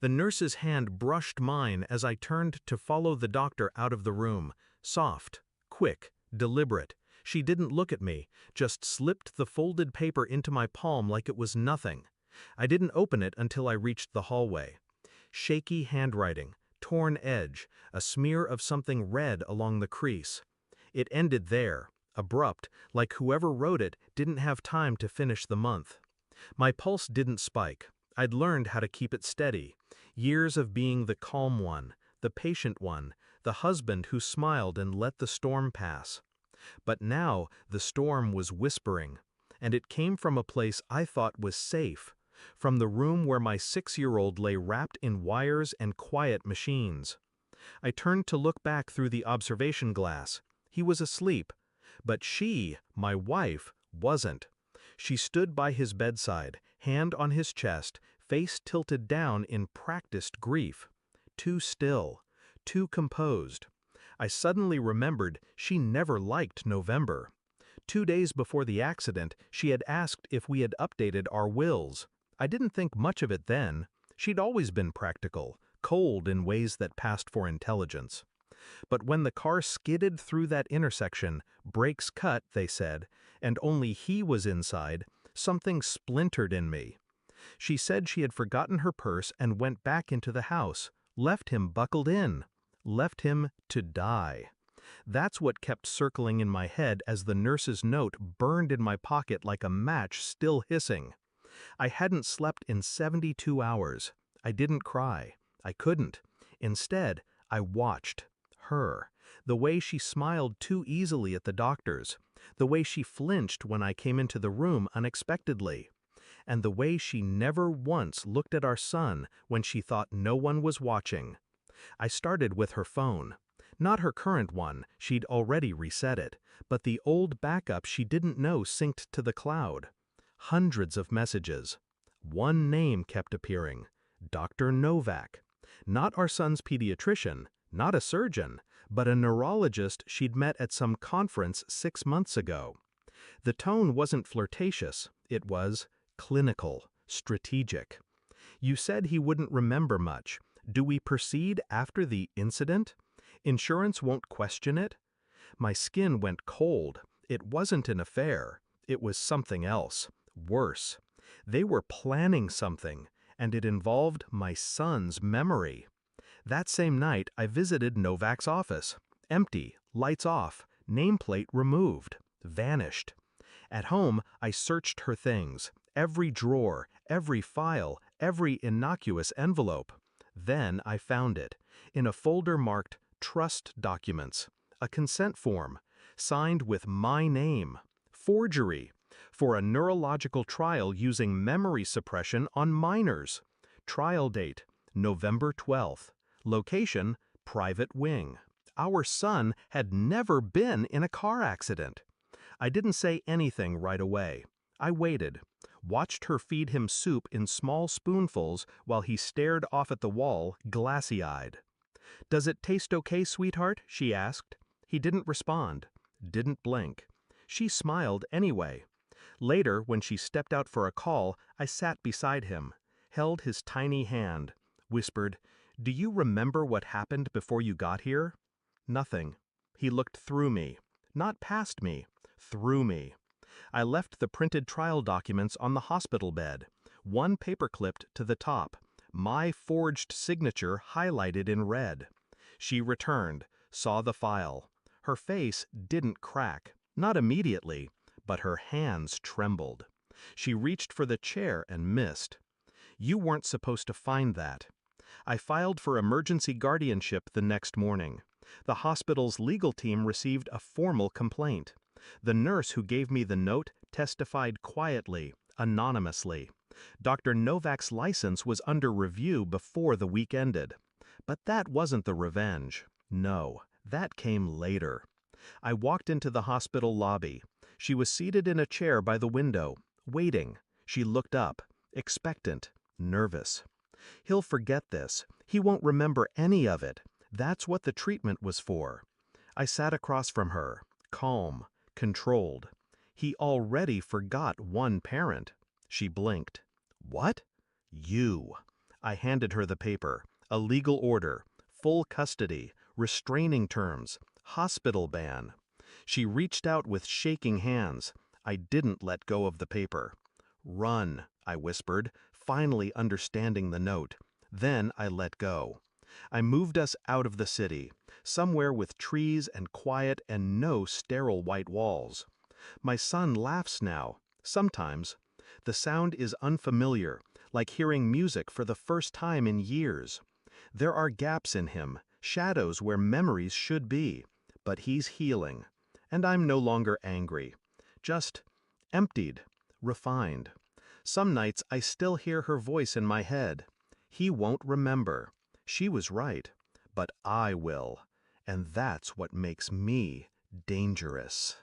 The nurse's hand brushed mine as I turned to follow the doctor out of the room. Soft, quick, deliberate. She didn't look at me, just slipped the folded paper into my palm like it was nothing. I didn't open it until I reached the hallway. Shaky handwriting, torn edge, a smear of something red along the crease. It ended there, abrupt, like whoever wrote it didn't have time to finish the month. My pulse didn't spike. I'd learned how to keep it steady. Years of being the calm one, the patient one, the husband who smiled and let the storm pass. But now the storm was whispering, and it came from a place I thought was safe, from the room where my 6-year-old lay wrapped in wires and quiet machines. I turned to look back through the observation glass. He was asleep, but she, my wife, wasn't. She stood by his bedside, hand on his chest, face tilted down in practiced grief. Too still, too composed. I suddenly remembered she never liked November. 2 days before the accident, she had asked if we had updated our wills. I didn't think much of it then. She'd always been practical, cold in ways that passed for intelligence. But when the car skidded through that intersection, brakes cut, they said, and only he was inside, something splintered in me. She said she had forgotten her purse and went back into the house, left him buckled in, left him to die. That's what kept circling in my head as the nurse's note burned in my pocket like a match still hissing. I hadn't slept in 72 hours. I didn't cry. I couldn't. Instead, I watched her, the way she smiled too easily at the doctors, the way she flinched when I came into the room unexpectedly, and the way she never once looked at our son when she thought no one was watching. I started with her phone. Not her current one, she'd already reset it, but the old backup she didn't know synced to the cloud. Hundreds of messages. One name kept appearing, Dr. Novak. Not our son's pediatrician, not a surgeon, but a neurologist she'd met at some conference 6 months ago. The tone wasn't flirtatious, it was clinical, strategic. You said he wouldn't remember much. Do we proceed after the incident? Insurance won't question it? My skin went cold. It wasn't an affair. It was something else. Worse. They were planning something, and it involved my son's memory. That same night, I visited Novak's office. Empty, lights off, nameplate removed, vanished. At home, I searched her things, every drawer, every file, every innocuous envelope. Then I found it, in a folder marked Trust Documents, a consent form, signed with my name. Forgery, for a neurological trial using memory suppression on minors. Trial date, November 12th. Location, private wing. Our son had never been in a car accident. I didn't say anything right away. I waited, watched her feed him soup in small spoonfuls while he stared off at the wall, glassy-eyed. "Does it taste okay, sweetheart?" she asked. He didn't respond, didn't blink. She smiled anyway. Later, when she stepped out for a call, I sat beside him, held his tiny hand, whispered, "Do you remember what happened before you got here?" Nothing. He looked through me, not past me, through me. I left the printed trial documents on the hospital bed, one paper-clipped to the top, my forged signature highlighted in red. She returned, saw the file. Her face didn't crack, not immediately, but her hands trembled. She reached for the chair and missed. "You weren't supposed to find that." I filed for emergency guardianship the next morning. The hospital's legal team received a formal complaint. The nurse who gave me the note testified quietly, anonymously. Dr. Novak's license was under review before the week ended. But that wasn't the revenge. No, that came later. I walked into the hospital lobby. She was seated in a chair by the window, waiting. She looked up, expectant, nervous. "He'll forget this. He won't remember any of it. That's what the treatment was for." I sat across from her, calm, controlled. "He already forgot one parent." She blinked. "What?" "You." I handed her the paper, a legal order, full custody, restraining terms, hospital ban. She reached out with shaking hands. I didn't let go of the paper. "Run," I whispered, finally understanding the note. Then I let go. I moved us out of the city, somewhere with trees and quiet and no sterile white walls. My son laughs now, sometimes. The sound is unfamiliar, like hearing music for the first time in years. There are gaps in him, shadows where memories should be, but he's healing. And I'm no longer angry. Just emptied, refined. Some nights I still hear her voice in my head. He won't remember. She was right. But I will. And that's what makes me dangerous.